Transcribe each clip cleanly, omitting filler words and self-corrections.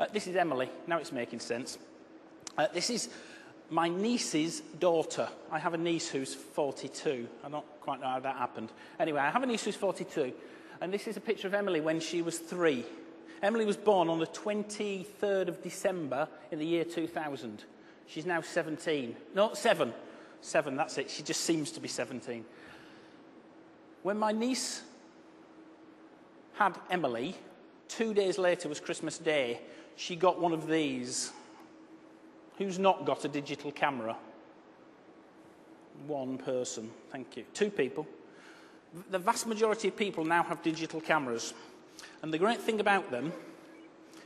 This is Emily. Now it's making sense. This is my niece's daughter. I have a niece who's 42. I don't quite know how that happened. Anyway, I have a niece who's 42, and this is a picture of Emily when she was 3. Emily was born on the 23rd of December in the year 2000. She's now 17. No, 7. 7, that's it. She just seems to be 17. When my niece had Emily, 2 days later was Christmas Day, she got one of these. Who's not got a digital camera? One person, thank you. 2 people. The vast majority of people now have digital cameras. And the great thing about them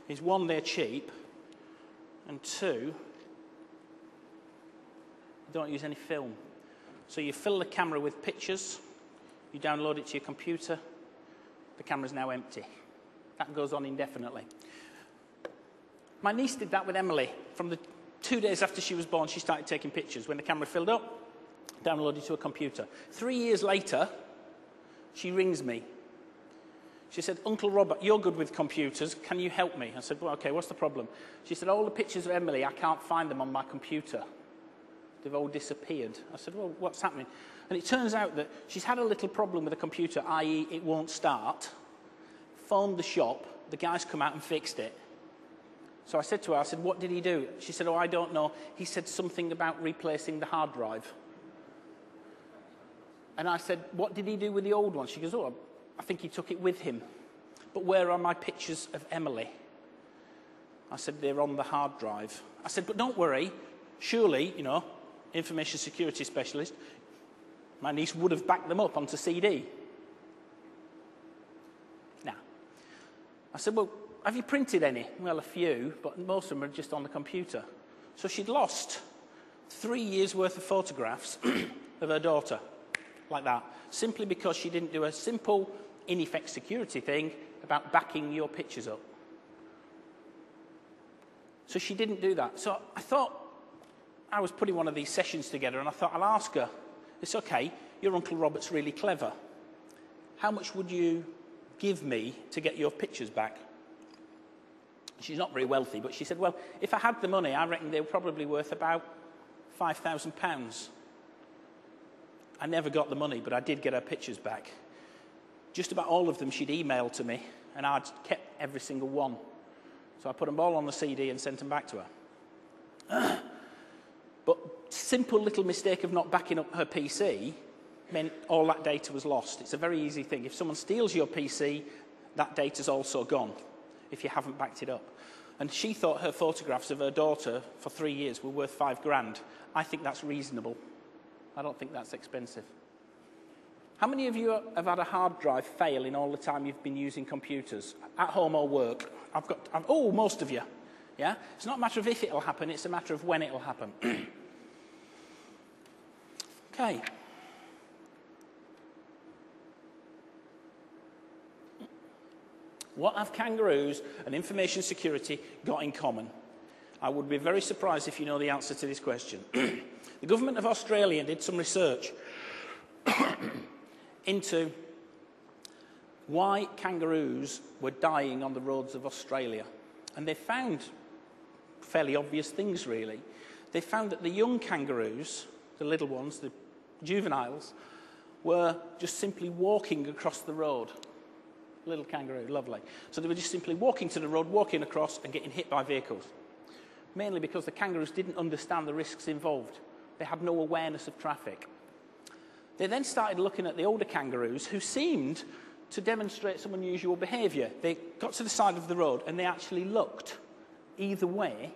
is, 1, they're cheap, and 2, you don't use any film. So you fill the camera with pictures, you download it to your computer, the camera's now empty. That goes on indefinitely. My niece did that with Emily. From the 2 days after she was born, she started taking pictures. When the camera filled up, downloaded to a computer. 3 years later, she rings me. She said, "Uncle Robert, you're good with computers. Can you help me?" I said, "Well, okay, what's the problem?" She said, "All the pictures of Emily, I can't find them on my computer. They've all disappeared." I said, "Well, what's happening?" And it turns out that she's had a little problem with the computer, i.e. it won't start. Phoned the shop. The guys come out and fixed it. So I said to her, I said, "What did he do?" She said, "Oh, I don't know. He said something about replacing the hard drive." And I said, "What did he do with the old one?" She goes, "Oh, I think he took it with him." "But where are my pictures of Emily?" I said, "They're on the hard drive." I said, "But don't worry. Surely, you know, information security specialist, my niece would have backed them up onto CD." Now, I said, "Well, have you printed any?" "Well, a few, but most of them are just on the computer." So she'd lost 3 years' worth of photographs of her daughter, like that, simply because she didn't do a simple, in effect, security thing about backing your pictures up. So she didn't do that. So I thought, I was putting one of these sessions together, and I thought, I'll ask her, "It's okay, your Uncle Robert's really clever. How much would you give me to get your pictures back?" She's not very wealthy, but she said, "Well, if I had the money, I reckon they were probably worth about £5,000. I never got the money, but I did get her pictures back. Just about all of them she'd emailed to me, and I'd kept every single one. So I put them all on the CD and sent them back to her. But simple little mistake of not backing up her PC meant all that data was lost. It's a very easy thing. If someone steals your PC, that data's also gone if you haven't backed it up. And she thought her photographs of her daughter for 3 years were worth £5,000. I think that's reasonable. I don't think that's expensive. How many of you have had a hard drive fail in all the time you've been using computers, at home or work? Oh, most of you. Yeah? It's not a matter of if it'll happen, it's a matter of when it'll happen. Okay. What have kangaroos and information security got in common? I would be very surprised if you know the answer to this question. The government of Australia did some research into why kangaroos were dying on the roads of Australia. And they found fairly obvious things, really. They found that the young kangaroos, the little ones, the juveniles, were just simply walking across the road. Little kangaroo, lovely. So they were just simply walking to the road, walking across and getting hit by vehicles. Mainly because the kangaroos didn't understand the risks involved. They had no awareness of traffic. They then started looking at the older kangaroos who seemed to demonstrate some unusual behaviour. They got to the side of the road and they actually looked either way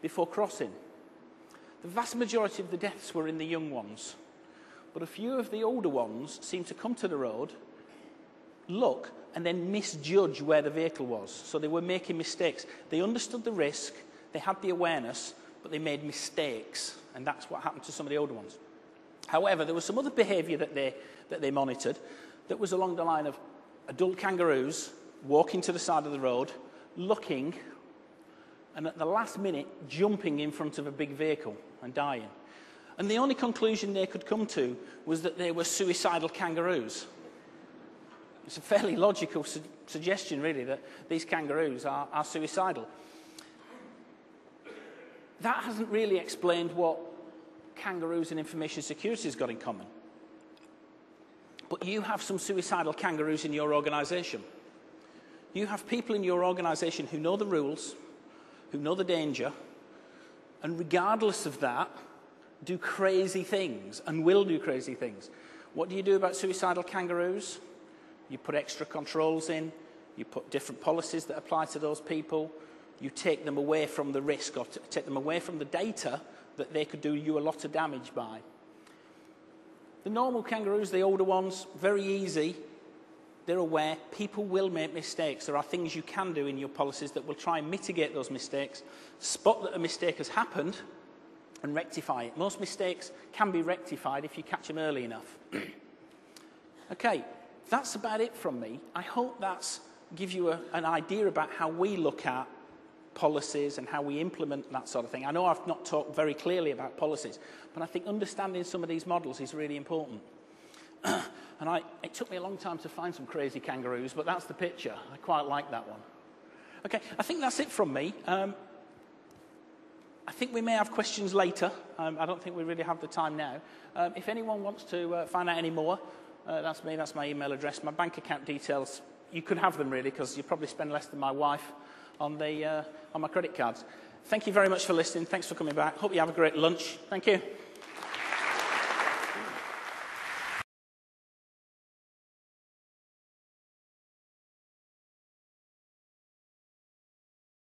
before crossing. The vast majority of the deaths were in the young ones, but a few of the older ones seemed to come to the road, look, and then misjudge where the vehicle was. So they were making mistakes. They understood the risk, they had the awareness, but they made mistakes, and that's what happened to some of the older ones. However, there was some other behaviour that they monitored that was along the line of adult kangaroos walking to the side of the road, looking, and at the last minute jumping in front of a big vehicle and dying. And the only conclusion they could come to was that they were suicidal kangaroos. It's a fairly logical suggestion, really, that these kangaroos are suicidal. that hasn't really explained what kangaroos and information security has got in common. But you have some suicidal kangaroos in your organisation. You have people in your organisation who know the rules, who know the danger, and regardless of that, do crazy things and will do crazy things. What do you do about suicidal kangaroos? You put extra controls in, you put different policies that apply to those people, you take them away from the risk, or take them away from the data that they could do you a lot of damage by. The normal kangaroos, the older ones, very easy. They're aware people will make mistakes. There are things you can do in your policies that will try and mitigate those mistakes, spot that a mistake has happened, and rectify it. Most mistakes can be rectified if you catch them early enough. Okay, that's about it from me. I hope that gives you an idea about how we look at policies and how we implement that sort of thing. I know I've not talked very clearly about policies, but I think understanding some of these models is really important. And it took me a long time to find some crazy kangaroos, but that's the picture. I quite like that one. Okay, I think that's it from me. I think we may have questions later. I don't think we really have the time now. If anyone wants to find out any more, that's me, that's my email address, my bank account details. You could have them really, because you probably spend less than my wife on my credit cards. Thank you very much for listening. Thanks for coming back. Hope you have a great lunch. Thank you.